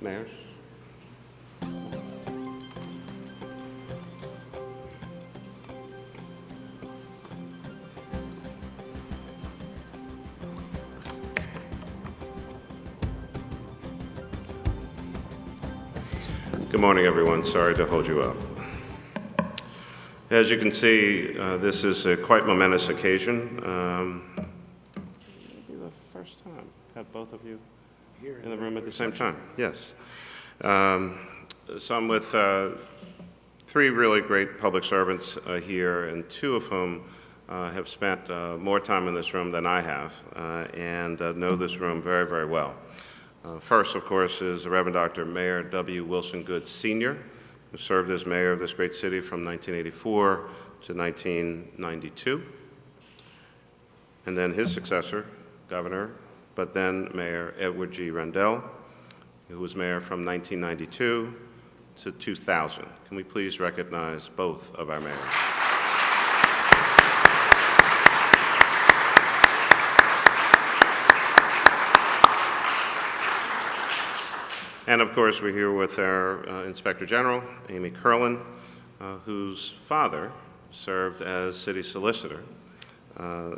mayors. Good morning, everyone. Sorry to hold you up. As you can see, this is a quite momentous occasion. Maybe the first time. Have both of you in the room at the same time? Yes. So I'm with three really great public servants here, and two of whom have spent more time in this room than I have, and know this room very, very well. First, of course, is the Reverend Dr. Mayor W. Wilson Goode, Sr., who served as mayor of this great city from 1984 to 1992. And then his successor, Governor, but then Mayor Edward G. Rendell, who was mayor from 1992 to 2000. Can we please recognize both of our mayors? And of course, we're here with our Inspector General, Amy Curlin, whose father served as city solicitor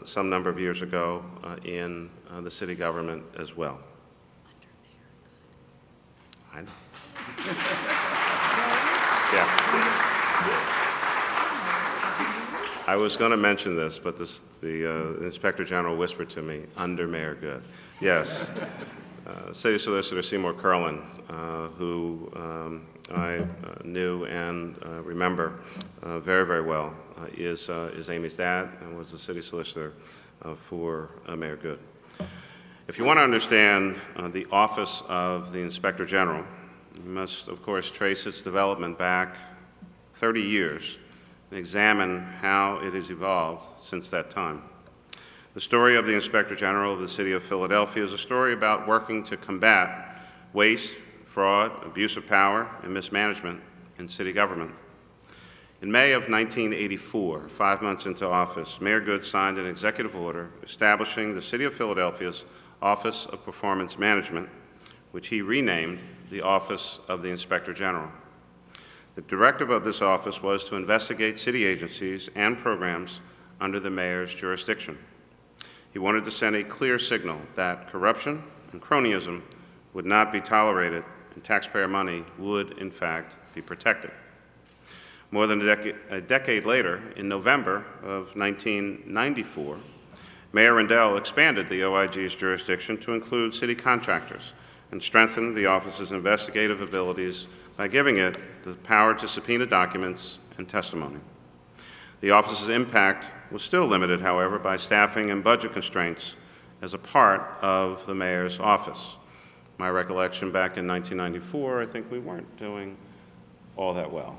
some number of years ago in the city government as well. I know. Yeah. I was going to mention this, but the Inspector General whispered to me, under Mayor Goode. Yes. City Solicitor Seymour Curlin, who I knew and remember very, very well, is Amy's dad and was the city solicitor for Mayor Goode. If you want to understand the office of the Inspector General, you must, of course, trace its development back 30 years and examine how it has evolved since that time. The story of the Inspector General of the City of Philadelphia is a story about working to combat waste, fraud, abuse of power, and mismanagement in city government. In May of 1984, 5 months into office, Mayor Goode signed an executive order establishing the City of Philadelphia's Office of Performance Management, which he renamed the Office of the Inspector General. The directive of this office was to investigate city agencies and programs under the mayor's jurisdiction. He wanted to send a clear signal that corruption and cronyism would not be tolerated and taxpayer money would, in fact, be protected. More than a decade later, in November of 1994, Mayor Rendell expanded the OIG's jurisdiction to include city contractors and strengthened the office's investigative abilities by giving it the power to subpoena documents and testimony. The office's impact was still limited, however, by staffing and budget constraints as a part of the mayor's office. My recollection back in 1994, I think we weren't doing all that well.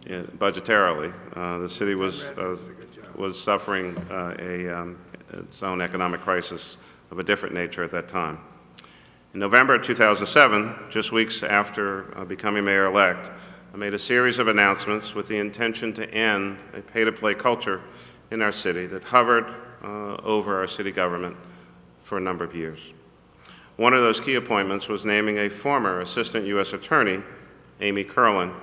Budgetarily, the city was suffering its own economic crisis of a different nature at that time. In November 2007, just weeks after becoming mayor-elect, I made a series of announcements with the intention to end a pay-to-play culture in our city that hovered over our city government for a number of years. One of those key appointments was naming a former Assistant U.S. Attorney, Amy Curlin,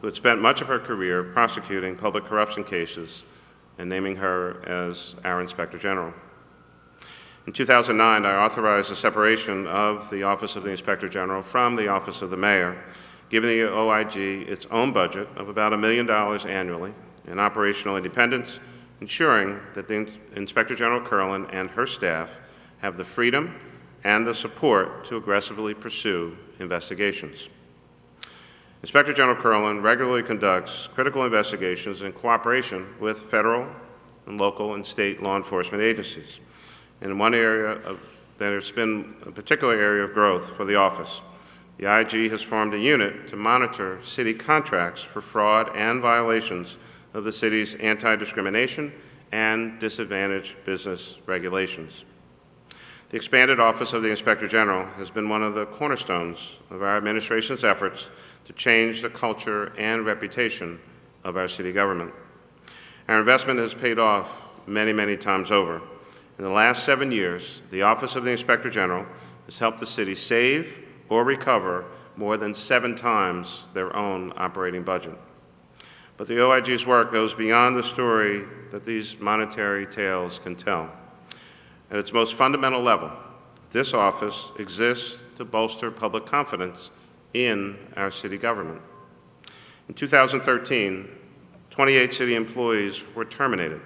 who had spent much of her career prosecuting public corruption cases, and naming her as our Inspector General. In 2009, I authorized the separation of the Office of the Inspector General from the Office of the Mayor, giving the OIG its own budget of about $1 million annually and operational independence, ensuring that the Inspector General Curlin and her staff have the freedom and the support to aggressively pursue investigations. Inspector General Curlin regularly conducts critical investigations in cooperation with federal and local and state law enforcement agencies. And in one area that has been a particular area of growth for the office, the IG has formed a unit to monitor city contracts for fraud and violations of the city's anti-discrimination and disadvantaged business regulations. The expanded Office of the Inspector General has been one of the cornerstones of our administration's efforts to change the culture and reputation of our city government. Our investment has paid off many, many times over. In the last 7 years, the Office of the Inspector General has helped the city save or recover more than 7 times their own operating budget. But the OIG's work goes beyond the story that these monetary tales can tell. At its most fundamental level, this office exists to bolster public confidence in our city government. In 2013, 28 city employees were terminated,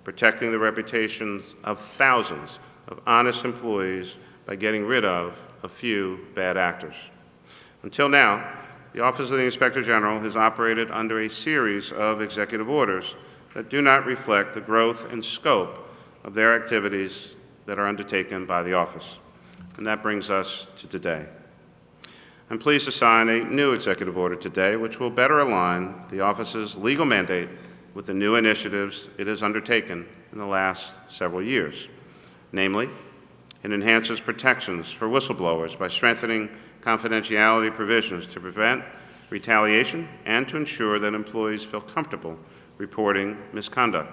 protecting the reputations of thousands of honest employees by getting rid of a few bad actors. Until now, the Office of the Inspector General has operated under a series of executive orders that do not reflect the growth and scope of their activities that are undertaken by the office. And that brings us to today. I'm pleased to sign a new executive order today, which will better align the office's legal mandate with the new initiatives it has undertaken in the last several years. Namely, it enhances protections for whistleblowers by strengthening confidentiality provisions to prevent retaliation and to ensure that employees feel comfortable reporting misconduct.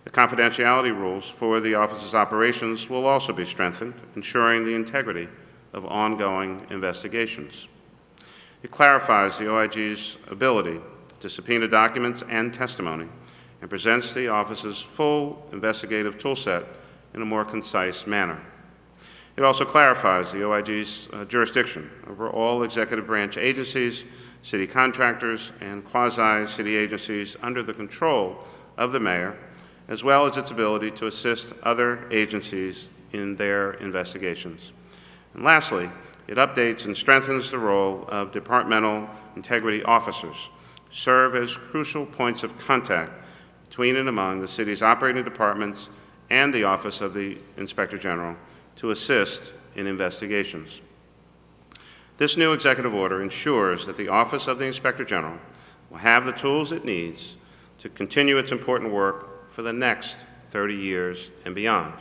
The confidentiality rules for the office's operations will also be strengthened, ensuring the integrity of ongoing investigations. It clarifies the OIG's ability to subpoena documents and testimony and presents the office's full investigative toolset in a more concise manner. It also clarifies the OIG's jurisdiction over all executive branch agencies, city contractors, and quasi-city agencies under the control of the mayor, as well as its ability to assist other agencies in their investigations. And lastly, it updates and strengthens the role of departmental integrity officers, who serve as crucial points of contact between and among the city's operating departments and the Office of the Inspector General to assist in investigations. This new executive order ensures that the Office of the Inspector General will have the tools it needs to continue its important work for the next 30 years and beyond.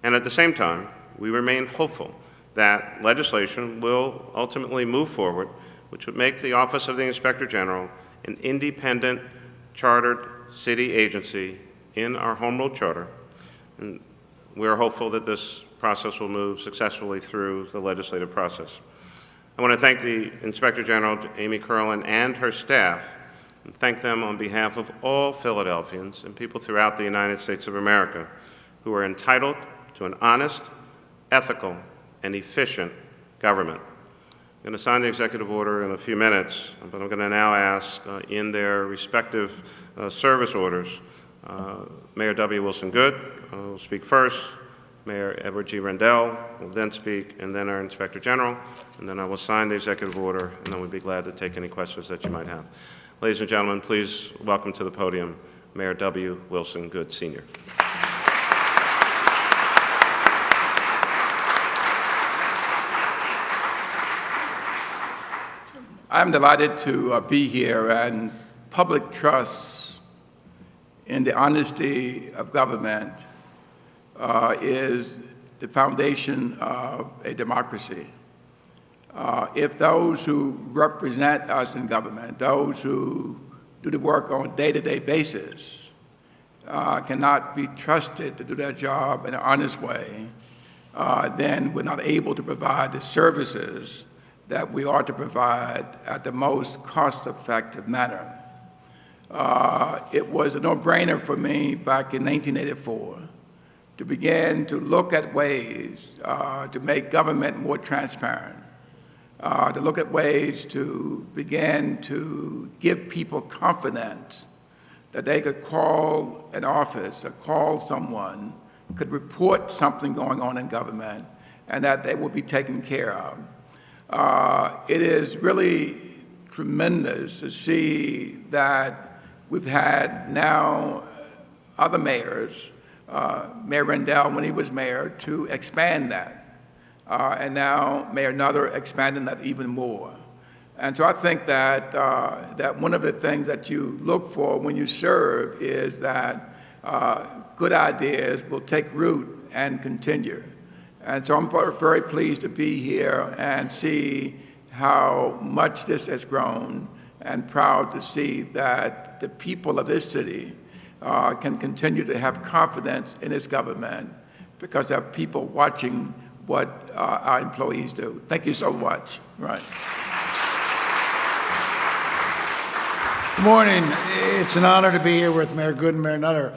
And at the same time, we remain hopeful that legislation will ultimately move forward, which would make the Office of the Inspector General an independent, chartered city agency in our Home Rule Charter. And we're hopeful that this process will move successfully through the legislative process. I want to thank the Inspector General, Amy Curlin, and her staff, and thank them on behalf of all Philadelphians and people throughout the United States of America who are entitled to an honest, ethical, and efficient government. I'm going to sign the executive order in a few minutes, but I'm going to now ask in their respective service orders, Mayor W. Wilson Goode will speak first, Mayor Edward G. Rendell will then speak, and then our Inspector General, and then I will sign the executive order, and then we'd be glad to take any questions that you might have. Ladies and gentlemen, please welcome to the podium Mayor W. Wilson Goode, Sr. I'm delighted to be here, and public trust in the honesty of government is the foundation of a democracy. If those who represent us in government, those who do the work on a day-to-day basis, cannot be trusted to do their job in an honest way, then we're not able to provide the services that we ought to provide at the most cost-effective manner. It was a no-brainer for me back in 1984 to begin to look at ways to make government more transparent, to look at ways to begin to give people confidence that they could call an office or call someone, could report something going on in government, and that they will be taken care of. It is really tremendous to see that we've had now other mayors, Mayor Rendell when he was mayor, to expand that. And now Mayor Nutter expanding that even more. And so I think that, that one of the things that you look for when you serve is that good ideas will take root and continue. And so I'm very pleased to be here and see how much this has grown, and proud to see that the people of this city can continue to have confidence in its government because there are people watching what our employees do. Thank you so much. Right. Good morning. It's an honor to be here with Mayor Good and Mayor Nutter.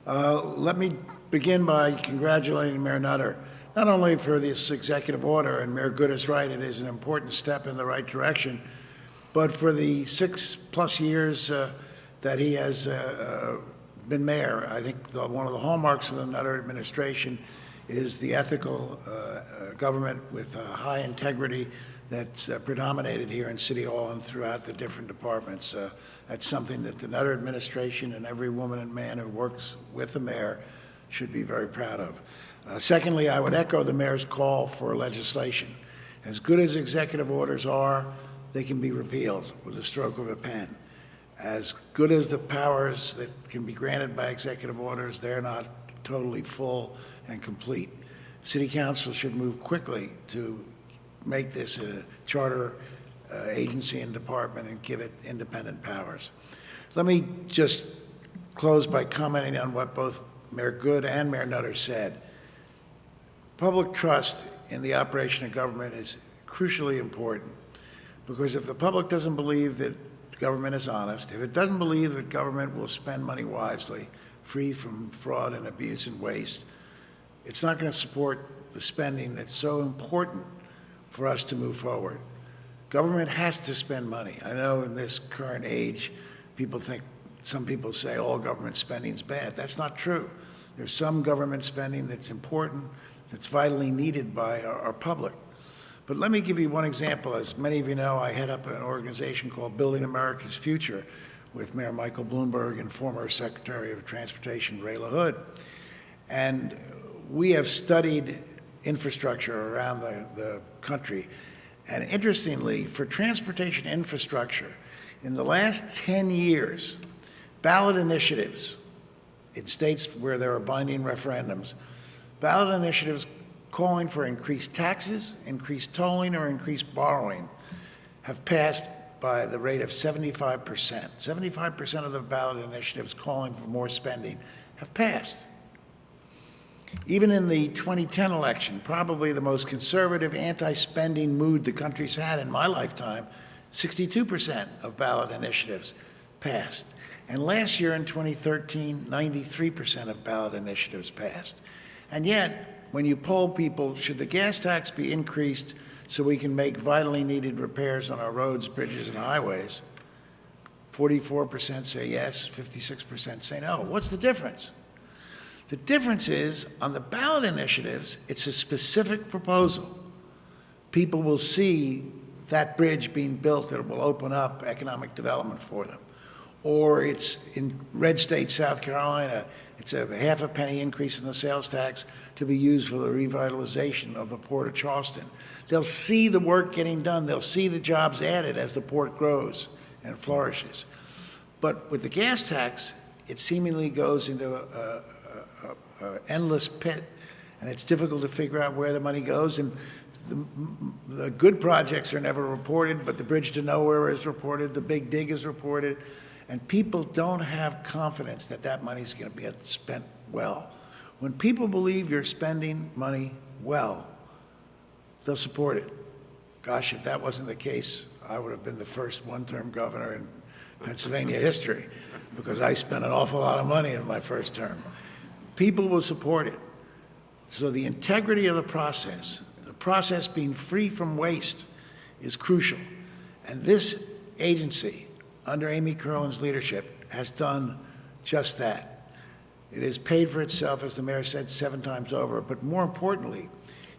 Let me begin by congratulating Mayor Nutter, not only for this executive order, and Mayor Good is right, it is an important step in the right direction, but for the 6+ years that he has been mayor. I think one of the hallmarks of the Nutter administration is the ethical government with high integrity that's predominated here in City Hall and throughout the different departments. That's something that the Nutter administration and every woman and man who works with the mayor should be very proud of. Secondly, I would echo the mayor's call for legislation. As good as executive orders are, they can be repealed with the stroke of a pen. As good as the powers that can be granted by executive orders, they're not totally full and complete. City Council should move quickly to make this a charter agency and department and give it independent powers. Let me just close by commenting on what both Mayor Good and Mayor Nutter said. Public trust in the operation of government is crucially important, because if the public doesn't believe that government is honest, if it doesn't believe that government will spend money wisely, free from fraud and abuse and waste, it's not going to support the spending that's so important for us to move forward. Government has to spend money. I know in this current age, some people say all government spending is bad. That's not true. There's some government spending that's important, that's vitally needed by our public. But let me give you one example. As many of you know, I head up an organization called Building America's Future with Mayor Michael Bloomberg and former Secretary of Transportation Ray LaHood. And we have studied infrastructure around the country. And interestingly, for transportation infrastructure, in the last 10 years, ballot initiatives in states where there are binding referendums, ballot initiatives calling for increased taxes, increased tolling, or increased borrowing have passed by the rate of 75%. 75% of the ballot initiatives calling for more spending have passed. Even in the 2010 election, probably the most conservative anti-spending mood the country's had in my lifetime, 62% of ballot initiatives passed. And last year in 2013, 93% of ballot initiatives passed. And yet, when you poll people, should the gas tax be increased so we can make vitally needed repairs on our roads, bridges, and highways, 44% say yes, 56% say no. What's the difference? The difference is, on the ballot initiatives, it's a specific proposal. People will see that bridge being built that will open up economic development for them. Or it's in red state, South Carolina, it's a half a penny increase in the sales tax to be used for the revitalization of the Port of Charleston. They'll see the work getting done. They'll see the jobs added as the port grows and flourishes. But with the gas tax, it seemingly goes into an endless pit, and it's difficult to figure out where the money goes. And the good projects are never reported, but the bridge to nowhere is reported, the big dig is reported, and people don't have confidence that that money is going to be spent well. When people believe you're spending money well, they'll support it. Gosh, if that wasn't the case, I would have been the first one-term governor in Pennsylvania history, because I spent an awful lot of money in my first term. People will support it. So the integrity of the process being free from waste, is crucial. And this agency, under Amy Curlin's leadership, has done just that. It has paid for itself, as the mayor said, 7 times over. But more importantly,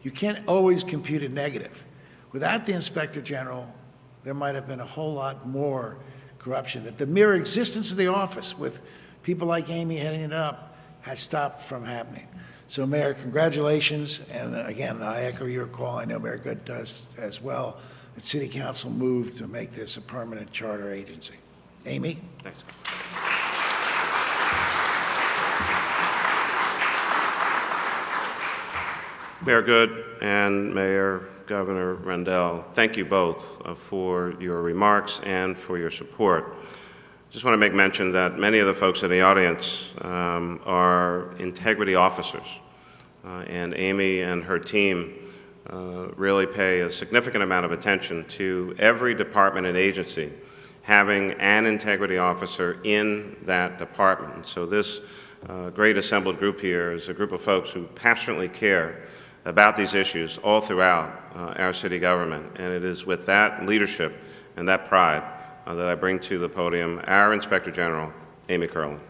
you can't always compute a negative. Without the Inspector General, there might have been a whole lot more corruption, that the mere existence of the office with people like Amy heading it up has stopped from happening. So, Mayor, congratulations, and again, I echo your call. I know Mayor Good does as well. The City Council moved to make this a permanent charter agency. Amy? Thanks. Mayor Good and Mayor Governor Rendell, thank you both for your remarks and for your support. Just want to make mention that many of the folks in the audience are integrity officers, and Amy and her team really pay a significant amount of attention to every department and agency having an integrity officer in that department. So this great assembled group here is a group of folks who passionately care about these issues all throughout our city government, and it is with that leadership and that pride that I bring to the podium our Inspector General, Amy Curlin.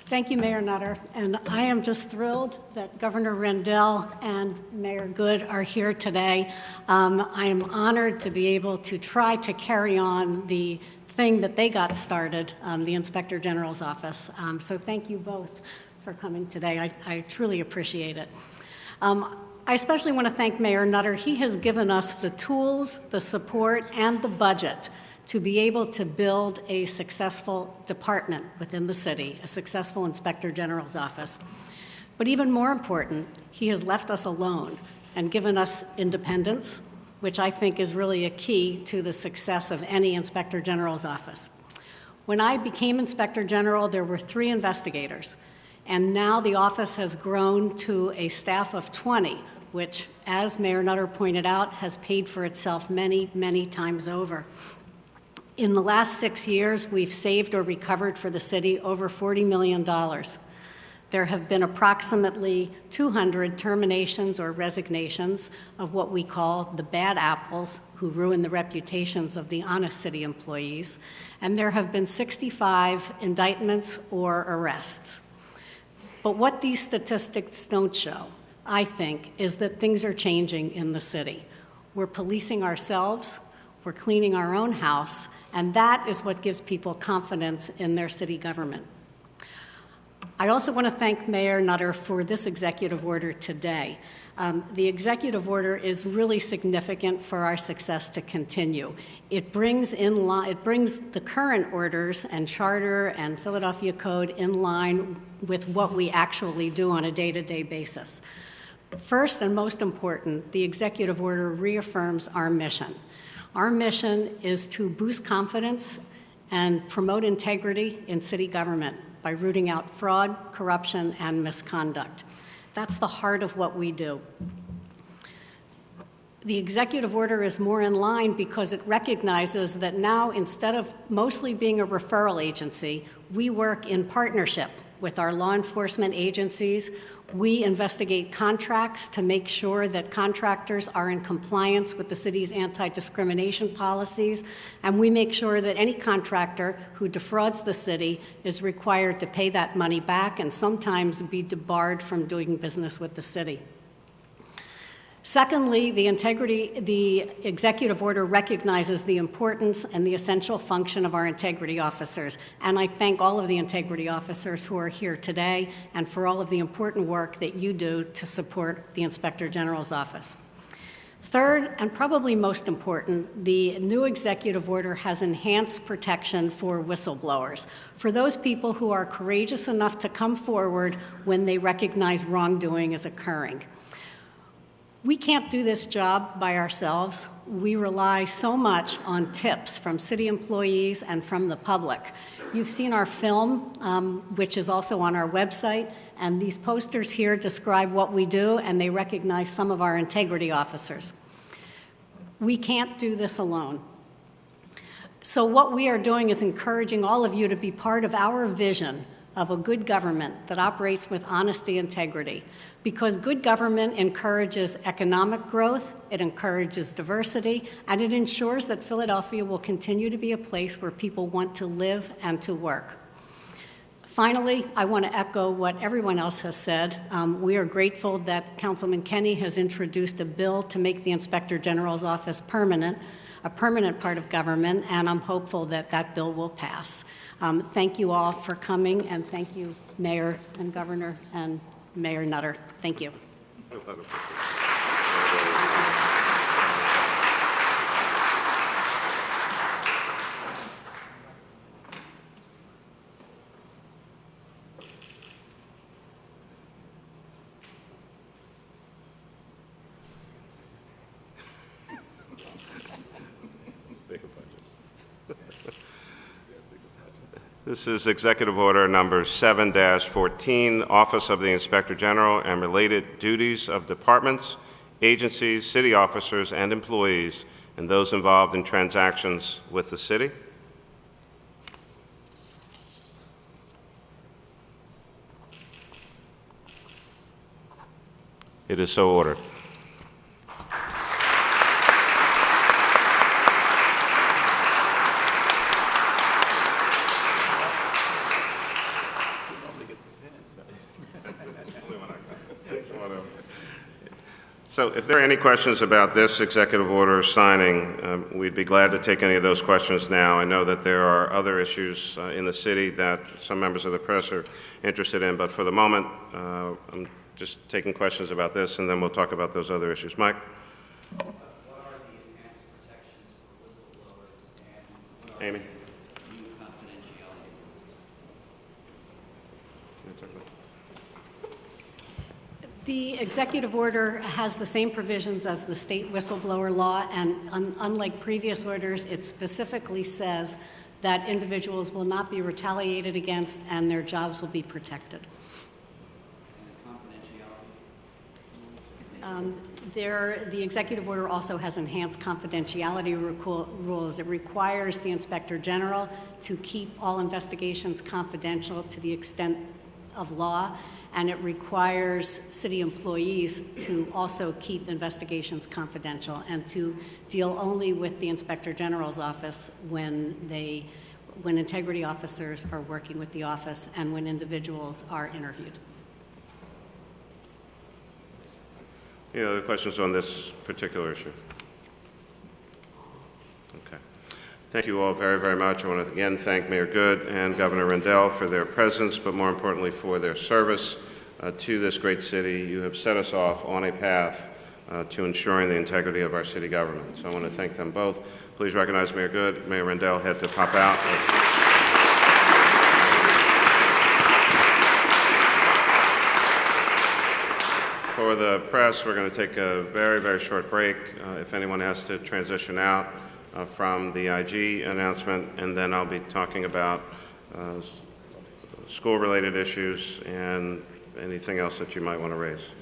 Thank you, Mayor Nutter, and I am just thrilled that Governor Rendell and Mayor Good are here today. I am honored to be able to try to carry on the thing that they got started, the Inspector General's office. So thank you both for coming today. I truly appreciate it. I especially want to thank Mayor Nutter. He has given us the tools, the support, and the budget to be able to build a successful department within the city, a successful Inspector General's office. But even more important, he has left us alone and given us independence, which I think is really a key to the success of any Inspector General's office. When I became Inspector General, there were 3 investigators, and now the office has grown to a staff of 20, which, as Mayor Nutter pointed out, has paid for itself many, many times over. In the last 6 years, we've saved or recovered for the city over $40 million. There have been approximately 200 terminations or resignations of what we call the bad apples who ruin the reputations of the honest city employees, and there have been 65 indictments or arrests. But what these statistics don't show, I think, is that things are changing in the city. We're policing ourselves, we're cleaning our own house, and that is what gives people confidence in their city government. I also want to thank Mayor Nutter for this executive order today. The executive order is really significant for our success to continue. It brings the current orders and charter and Philadelphia Code in line with what we actually do on a day-to-day basis. First and most important, the executive order reaffirms our mission. Our mission is to boost confidence and promote integrity in city government by rooting out fraud, corruption, and misconduct. That's the heart of what we do. The executive order is more in line because it recognizes that now, instead of mostly being a referral agency, we work in partnership with our law enforcement agencies. We investigate contracts to make sure that contractors are in compliance with the city's anti-discrimination policies, and we make sure that any contractor who defrauds the city is required to pay that money back and sometimes be debarred from doing business with the city. Secondly, the executive order recognizes the importance and the essential function of our integrity officers. And I thank all of the integrity officers who are here today and for all of the important work that you do to support the Inspector General's office. Third, and probably most important, the new executive order has enhanced protection for whistleblowers, for those people who are courageous enough to come forward when they recognize wrongdoing is occurring. We can't do this job by ourselves. We rely so much on tips from city employees and from the public. You've seen our film, which is also on our website, and these posters here describe what we do, and they recognize some of our integrity officers. We can't do this alone. So what we are doing is encouraging all of you to be part of our vision of a good government that operates with honesty and integrity. Because good government encourages economic growth, it encourages diversity, and it ensures that Philadelphia will continue to be a place where people want to live and to work. Finally, I want to echo what everyone else has said. We are grateful that Councilman Kenny has introduced a bill to make the Inspector General's office permanent, a permanent part of government, and I'm hopeful that that bill will pass. Thank you all for coming, and thank you, Mayor and Governor and Mayor Nutter. Thank you. This is Executive Order number 7-14, Office of the Inspector General and related duties of departments, agencies, city officers, and employees, and those involved in transactions with the city. It is so ordered. So if there are any questions about this executive order signing, we'd be glad to take any of those questions now. I know that there are other issues in the city that some members of the press are interested in, but for the moment, I'm just taking questions about this, and then we'll talk about those other issues. Mike? What are the enhanced protections for whistleblowers, and what are Amy? the new confidentiality? The executive order has the same provisions as the state whistleblower law, and unlike previous orders, it specifically says that individuals will not be retaliated against and their jobs will be protected. And the confidentiality? The executive order also has enhanced confidentiality rules. It requires the Inspector General to keep all investigations confidential to the extent of law, and it requires city employees to also keep investigations confidential and to deal only with the Inspector General's office when integrity officers are working with the office and when individuals are interviewed. Any other questions on this particular issue? Okay. Thank you all very, very much. I want to again thank Mayor Good and Governor Rendell for their presence, but more importantly for their service to this great city. You have set us off on a path to ensuring the integrity of our city government. So I want to thank them both. Please recognize Mayor Good. Mayor Rendell had to pop out. For the press, we're going to take a very, very short break. If anyone has to transition out from the IG announcement, and then I'll be talking about school-related issues and anything else that you might want to raise.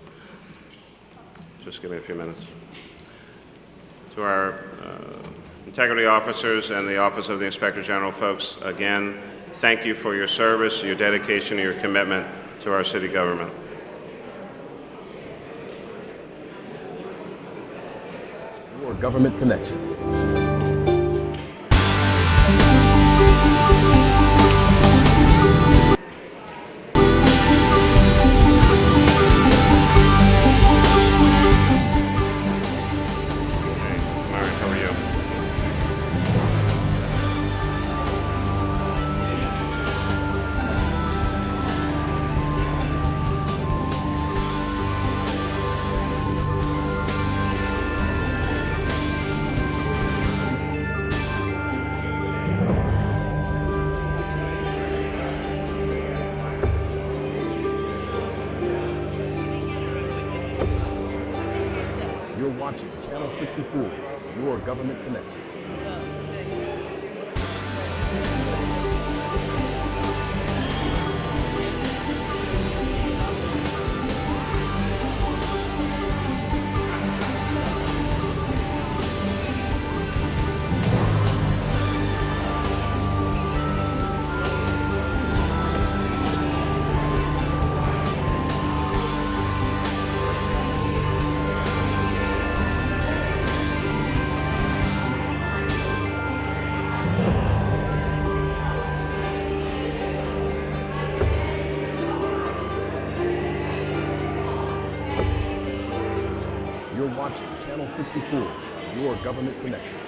Just give me a few minutes. To our integrity officers and the Office of the Inspector General, folks, again, thank you for your service, your dedication, and your commitment to our city government. Your government connection. You're watching Channel 64, your government connection. You're watching Channel 64, your government connection.